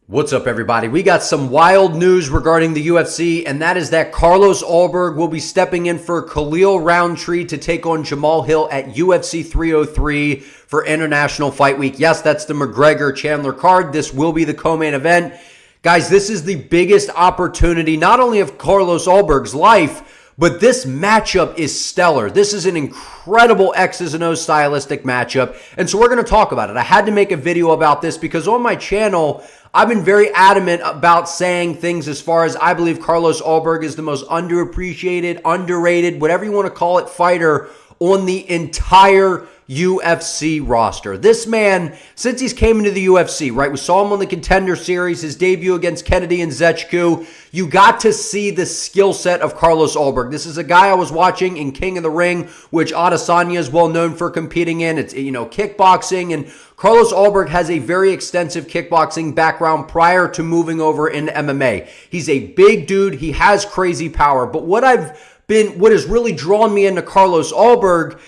What's up, everybody? We got some wild news regarding the UFC, and that is that Carlos Ulberg will be stepping in for Khalil Rountree to take on Jamahal Hill at UFC 303 for International Fight Week. Yes, that's the McGregor-Chandler card. This will be the co-main event. Guys, this is the biggest opportunity, not only of Carlos Ulberg's life, but this matchup is stellar. This is an incredible X's and O's stylistic matchup, and so we're going to talk about it. I had to make a video about this because on my channel, I've been very adamant about saying things as far as I believe Carlos Ulberg is the most underappreciated, underrated, whatever you want to call it, fighter on the entire UFC roster. This man, since he's came into the UFC, right? We saw him on the Contender Series, his debut against Kennedy and Zechku. You got to see the skill set of Carlos Ulberg. This is a guy I was watching in King of the Ring, which Adesanya is well known for competing in. It's, kickboxing, and Carlos Ulberg has a very extensive kickboxing background prior to moving over into MMA. He's a big dude. He has crazy power. But what has really drawn me into Carlos Ulberg,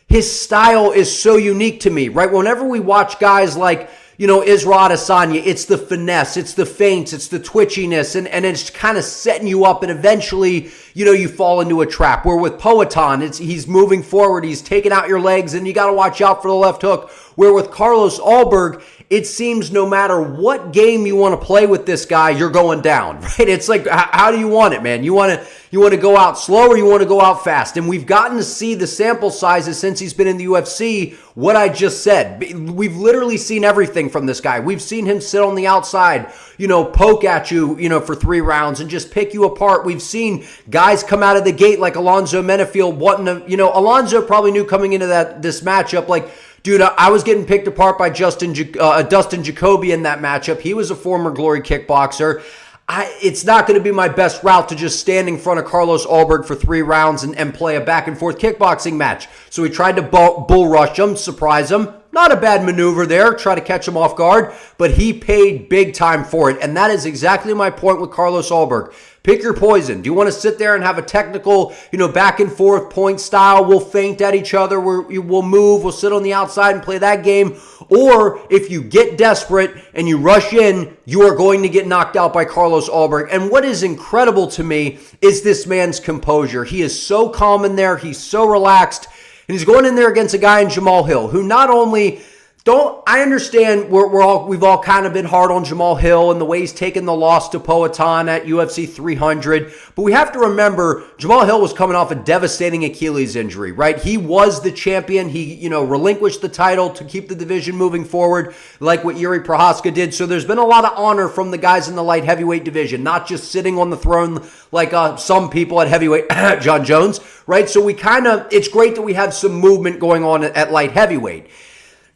his style is so unique to me, right? Whenever we watch guys like, Israel Adesanya, it's the finesse, it's the feints, it's the twitchiness, and it's kind of setting you up, and eventually, you fall into a trap. Where with Poatan, he's moving forward, he's taking out your legs, and you got to watch out for the left hook. Where with Carlos Ulberg, it seems no matter what game you want to play with this guy, you're going down, right? It's like, how do you want it, man? You want to go out slow or you want to go out fast? And we've gotten to see the sample sizes since he's been in the UFC, what I just said. We've literally seen everything from this guy. We've seen him sit on the outside, poke at you, for 3 rounds and just pick you apart. We've seen guys come out of the gate like Alonzo Menefield wanting to, Alonzo probably knew coming into this matchup, like, dude, I was getting picked apart by Dustin Jacoby in that matchup. He was a former Glory kickboxer. It's not going to be my best route to just stand in front of Carlos Ulberg for 3 rounds and play a back-and-forth kickboxing match. So he tried to bull rush him, surprise him. Not a bad maneuver there, try to catch him off guard, but he paid big time for it. And that is exactly my point with Carlos Ulberg. Pick your poison. Do you want to sit there and have a technical, back and forth point style? We'll feint at each other. We'll move. We'll sit on the outside and play that game. Or if you get desperate and you rush in, you are going to get knocked out by Carlos Ulberg. And what is incredible to me is this man's composure. He is so calm in there. He's so relaxed. And he's going in there against a guy in Jamahal Hill who not only I understand we've all kind of been hard on Jamahal Hill and the way he's taken the loss to Poatan at UFC 300, but we have to remember Jamahal Hill was coming off a devastating Achilles injury, right? He was the champion. He, relinquished the title to keep the division moving forward like what Yuri Prochazka did. So there's been a lot of honor from the guys in the light heavyweight division, not just sitting on the throne like some people at heavyweight, John Jones, right? So it's great that we have some movement going on at light heavyweight.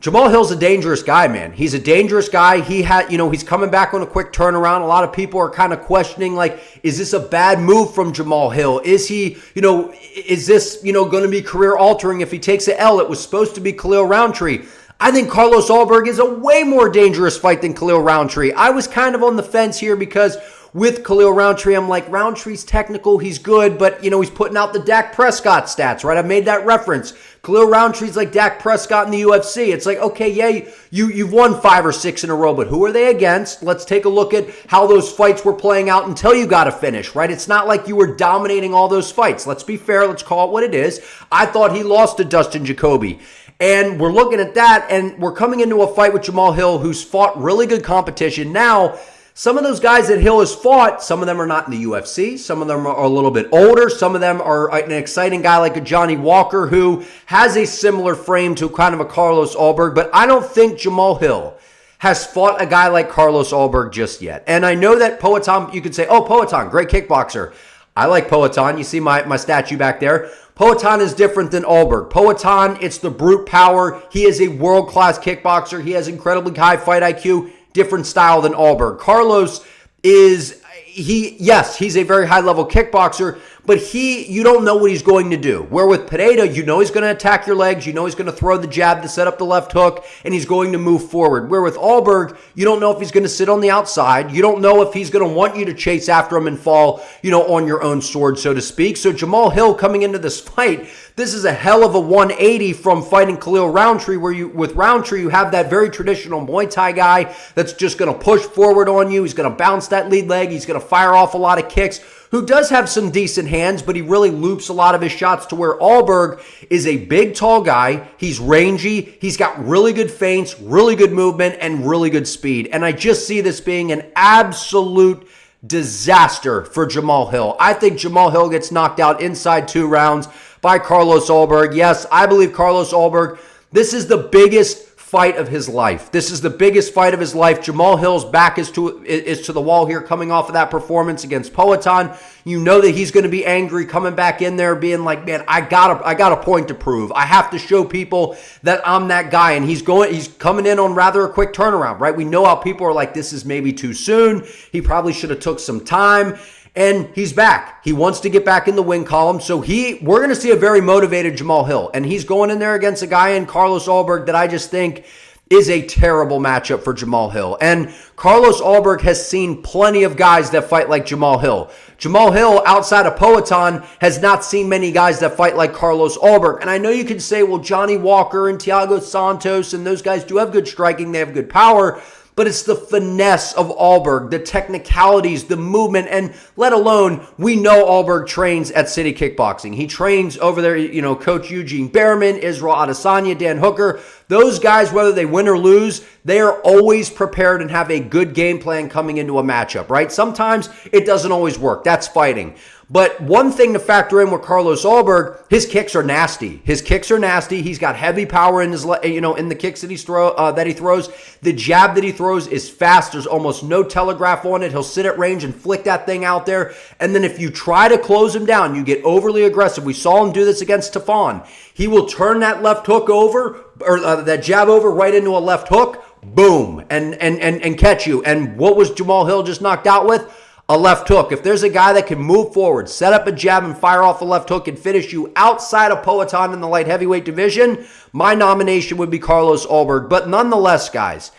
Jamahal Hill's a dangerous guy, man. He's a dangerous guy. He's coming back on a quick turnaround. A lot of people are kind of questioning, like, is this a bad move from Jamahal Hill? Is he, is this, going to be career altering if he takes an L? It was supposed to be Khalil Rountree. I think Carlos Ulberg is a way more dangerous fight than Khalil Rountree. I was kind of on the fence here because with Khalil Rountree, I'm like, Rountree's technical, he's good, but, he's putting out the Dak Prescott stats, right? I made that reference. Khalil Rountree's like Dak Prescott in the UFC. It's like, okay, yeah, you've won 5 or 6 in a row, but who are they against? Let's take a look at how those fights were playing out until you got a finish, right? It's not like you were dominating all those fights. Let's be fair. Let's call it what it is. I thought he lost to Dustin Jacoby. And we're looking at that, and we're coming into a fight with Jamahal Hill, who's fought really good competition. Now, some of those guys that Hill has fought, some of them are not in the UFC. Some of them are a little bit older. Some of them are an exciting guy like a Johnny Walker who has a similar frame to kind of a Carlos Ulberg. But I don't think Jamahal Hill has fought a guy like Carlos Ulberg just yet. And I know that Poatan, you could say, oh, Poatan, great kickboxer. I like Poatan. You see my statue back there. Poatan is different than Ulberg. Poatan, it's the brute power. He is a world-class kickboxer. He has incredibly high fight IQ. Different style than Alberg. Carlos is, he's a very high-level kickboxer, but you don't know what he's going to do. Where with Pereira, he's going to attack your legs, he's going to throw the jab to set up the left hook, and he's going to move forward. Where with Alberg, you don't know if he's going to sit on the outside, you don't know if he's going to want you to chase after him and fall, on your own sword, so to speak. So Jamahal Hill coming into this fight, This is a hell of a 180 from fighting Khalil Rountree, where with Rountree, you have that very traditional Muay Thai guy that's just going to push forward on you. He's going to bounce that lead leg. He's going to fire off a lot of kicks, who does have some decent hands, but he really loops a lot of his shots, to where Alberg is a big, tall guy. He's rangy. He's got really good feints, really good movement, and really good speed. And I just see this being an absolute disaster for Jamahal Hill. I think Jamahal Hill gets knocked out inside 2 rounds by Carlos Ulberg. Yes, I believe Carlos Ulberg, this is the biggest fight of his life. This is the biggest fight of his life. Jamahal Hill's back is to the wall here, coming off of that performance against Poatan. You know that he's going to be angry, coming back in there being like, man, I got a point to prove. I have to show people that I'm that guy. And he's coming in on rather a quick turnaround, right? We know how people are like, this is maybe too soon. He probably should have took some time. And he's back. He wants to get back in the win column. So we're going to see a very motivated Jamahal Hill. And he's going in there against a guy in Carlos Ulberg that I just think is a terrible matchup for Jamahal Hill. And Carlos Ulberg has seen plenty of guys that fight like Jamahal Hill. Jamahal Hill, outside of Poatan, has not seen many guys that fight like Carlos Ulberg. And I know you can say, well, Johnny Walker and Thiago Santos and those guys do have good striking. They have good power. But it's the finesse of Alberg, the technicalities, the movement, and let alone, we know Alberg trains at City Kickboxing. He trains over there, Coach Eugene Behrman, Israel Adesanya, Dan Hooker. Those guys, whether they win or lose, they are always prepared and have a good game plan coming into a matchup, right? Sometimes it doesn't always work. That's fighting. But one thing to factor in with Carlos Ulberg, his kicks are nasty. His kicks are nasty. He's got heavy power in his, in the kicks that he throws. The jab that he throws is fast. There's almost no telegraph on it. He'll sit at range and flick that thing out there. And then if you try to close him down, you get overly aggressive. We saw him do this against Tafon. He will turn that left hook over, or that jab over right into a left hook, boom, and catch you. And what was Jamahal Hill just knocked out with? A left hook. If there's a guy that can move forward, set up a jab and fire off a left hook and finish you outside of Poatan in the light heavyweight division, my nomination would be Carlos Ulberg. But nonetheless, guys,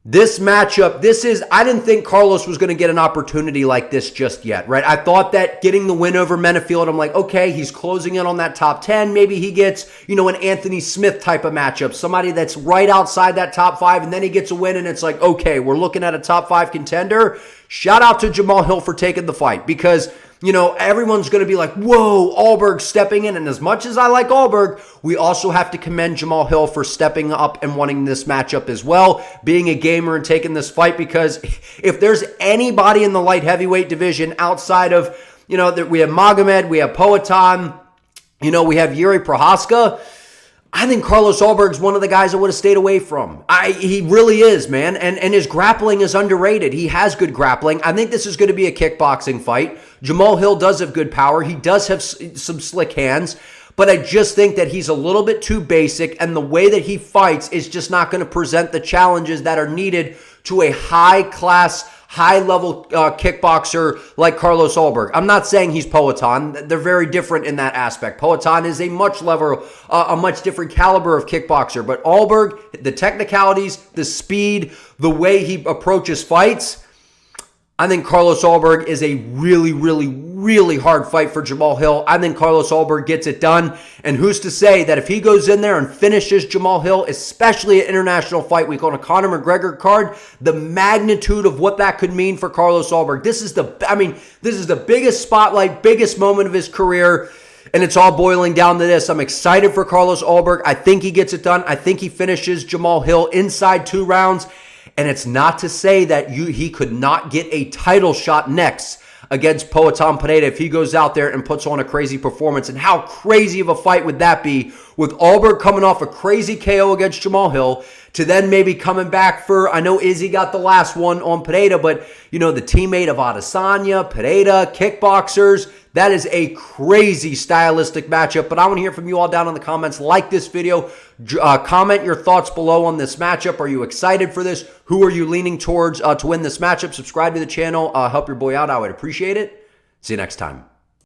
this matchup, I didn't think Carlos was going to get an opportunity like this just yet, right? I thought that getting the win over Menefield, I'm like, okay, he's closing in on that top 10. Maybe he gets, an Anthony Smith type of matchup, somebody that's right outside that top 5, and then he gets a win, and it's like, okay, we're looking at a top 5 contender. Shout out to Jamahal Hill for taking the fight, because everyone's going to be like, whoa, Alberg stepping in. And as much as I like Alberg, we also have to commend Jamahal Hill for stepping up and winning this matchup as well, being a gamer and taking this fight, because if there's anybody in the light heavyweight division outside of, that we have Magomed, we have Poatan, we have Yuri Prohaska, I think Carlos Ulberg is one of the guys I would have stayed away from. He really is, man. And his grappling is underrated. He has good grappling. I think this is going to be a kickboxing fight. Jamahal Hill does have good power. He does have some slick hands. But I just think that he's a little bit too basic. And the way that he fights is just not going to present the challenges that are needed to a high-class, high-level kickboxer like Carlos Ulberg. I'm not saying he's Poatan. They're very different in that aspect. Poatan is a much different caliber of kickboxer. But Ulberg, the technicalities, the speed, the way he approaches fights, I think Carlos Ulberg is a really, really, really hard fight for Jamahal Hill. I think Carlos Ulberg gets it done. And who's to say that if he goes in there and finishes Jamahal Hill, especially at International Fight Week on a Conor McGregor card, the magnitude of what that could mean for Carlos Ulberg. This is the biggest spotlight, biggest moment of his career. And it's all boiling down to this. I'm excited for Carlos Ulberg. I think he gets it done. I think he finishes Jamahal Hill inside 2 rounds. And it's not to say that he could not get a title shot next against Poatan Pineda if he goes out there and puts on a crazy performance. And how crazy of a fight would that be, with Alberg coming off a crazy KO against Jamahal Hill, to then maybe coming back for, I know Izzy got the last one on Pineda, but, the teammate of Adesanya, Pineda, kickboxers, that is a crazy stylistic matchup. But I want to hear from you all down in the comments. Like this video. Comment your thoughts below on this matchup. Are you excited for this? Who are you leaning towards to win this matchup? Subscribe to the channel. Help your boy out. I would appreciate it. See you next time.